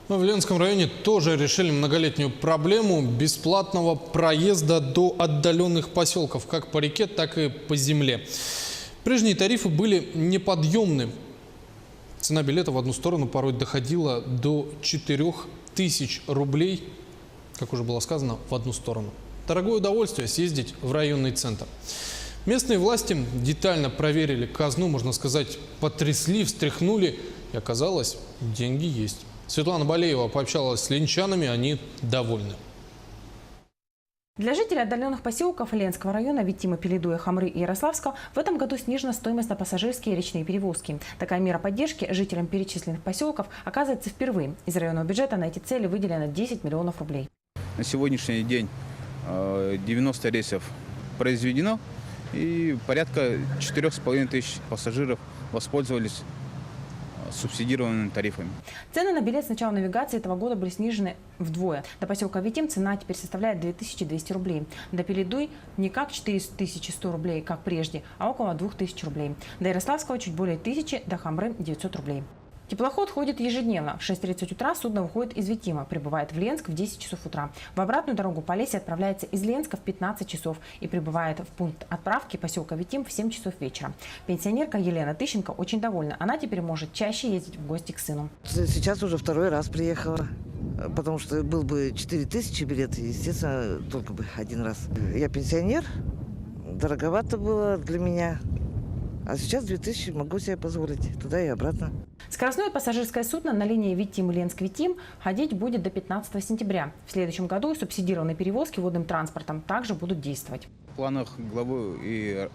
В Ленском районе тоже решили многолетнюю проблему бесплатного проезда до отдаленных поселков, как по реке, так и по земле. Прежние тарифы были неподъемны. Цена билета в одну сторону порой доходила до 4000 рублей, как уже было сказано, в одну сторону. Дорогое удовольствие съездить в районный центр. Местные власти детально проверили казну, можно сказать, потрясли, встряхнули, и оказалось, деньги есть. Светлана Балеева пообщалась с ленчанами, они довольны. Для жителей отдаленных поселков Ленского района Витима, Пелидуя, Хамры и Ярославска в этом году снижена стоимость на пассажирские и речные перевозки. Такая мера поддержки жителям перечисленных поселков оказывается впервые. Из районного бюджета на эти цели выделено 10 миллионов рублей. На сегодняшний день 90 рейсов произведено, и порядка 4500 пассажиров воспользовались субсидированными тарифами. Цены на билет с начала навигации этого года были снижены вдвое. До поселка Витим цена теперь составляет 2200 рублей. До Пелидуй не как 4100 рублей, как прежде, а около 2000 рублей. До Ярославского чуть более 1000, до Хамры 900 рублей. Теплоход ходит ежедневно. В 6:30 утра судно выходит из Витима, прибывает в Ленск в 10 часов утра. В обратную дорогу по Лесе отправляется из Ленска в 15 часов и прибывает в пункт отправки поселка Витим в 7 часов вечера. Пенсионерка Елена Тыщенко очень довольна. Она теперь может чаще ездить в гости к сыну. Сейчас уже второй раз приехала, потому что был бы 4000 билет, естественно, только бы один раз. Я пенсионер, дороговато было для меня. А сейчас 2000 могу себе позволить туда и обратно. Скоростное пассажирское судно на линии Витим-Ленск-Витим ходить будет до 15 сентября. В следующем году субсидированные перевозки водным транспортом также будут действовать. В планах главы и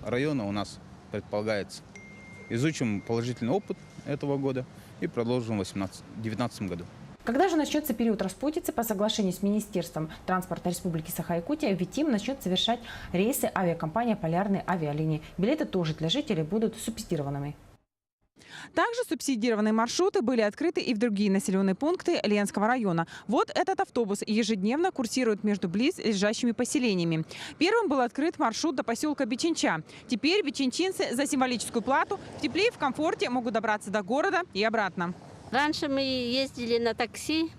района у нас предполагается: изучим положительный опыт этого года и продолжим в 2019 году. Когда же начнется период распутицы, по соглашению с Министерством транспорта Республики Саха-Якутия, Витим начнет совершать рейсы авиакомпания «Полярные авиалинии». Билеты тоже для жителей будут субсидированными. Также субсидированные маршруты были открыты и в другие населенные пункты Ленского района. Вот этот автобус ежедневно курсирует между близлежащими поселениями. Первым был открыт маршрут до поселка Бичинча. Теперь бичинчинцы за символическую плату в тепле и в комфорте могут добраться до города и обратно. Раньше мы ездили на такси,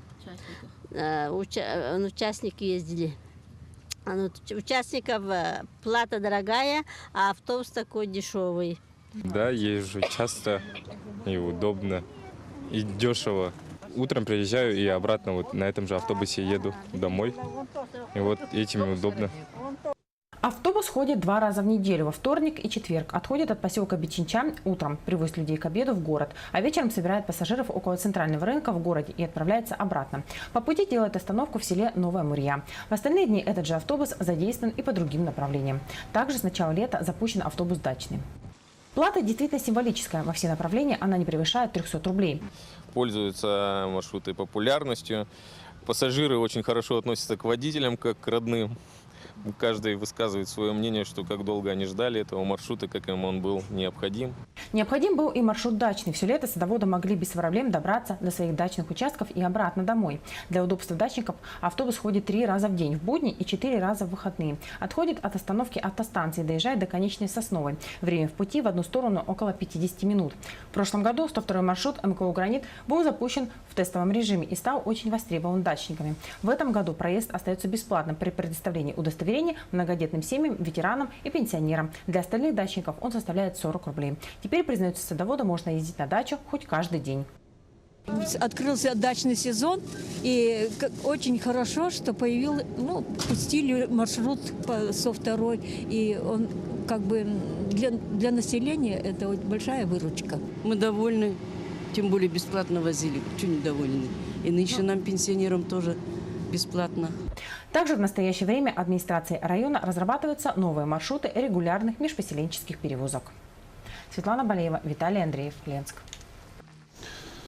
участники ездили. Участников плата дорогая, а автобус такой дешевый. Да, езжу часто и удобно, и дешево. Утром приезжаю и обратно вот на этом же автобусе еду домой. И вот этим удобно. Автобус ходит 2 раза в неделю, во вторник и четверг. Отходит от поселка Бичинча утром, привозит людей к обеду в город, а вечером собирает пассажиров около центрального рынка в городе и отправляется обратно. По пути делает остановку в селе Новая Мурья. В остальные дни этот же автобус задействован и по другим направлениям. Также с начала лета запущен автобус дачный. Плата действительно символическая. Во все направления она не превышает 300 рублей. Пользуются маршруты популярностью. Пассажиры очень хорошо относятся к водителям, как к родным. Каждый высказывает свое мнение, что как долго они ждали этого маршрута, как им он был необходим. Необходим был и маршрут дачный. Все лето садоводы могли без проблем добраться до своих дачных участков и обратно домой. Для удобства дачников автобус ходит 3 раза в день в будни и 4 раза в выходные. Отходит от остановки автостанции, доезжает до конечной Сосновой. Время в пути в одну сторону около 50 минут. В прошлом году 102-й маршрут МКУ «Гранит» был запущен в тестовом режиме и стал очень востребован дачниками. В этом году проезд остается бесплатным при предоставлении удостоверения многодетным семьям, ветеранам и пенсионерам. Для остальных дачников он составляет 40 рублей. Теперь, признаются садоводы, можно ездить на дачу хоть каждый день. Открылся дачный сезон, и очень хорошо, что пустили маршрут со второй, и он как бы для населения это большая выручка. Мы довольны, тем более бесплатно возили, чего недовольны. И нынче нам, пенсионерам, тоже бесплатно. Также в настоящее время администрацией района разрабатываются новые маршруты регулярных межпоселенческих перевозок. Светлана Балеева, Виталий Андреев, Ленск.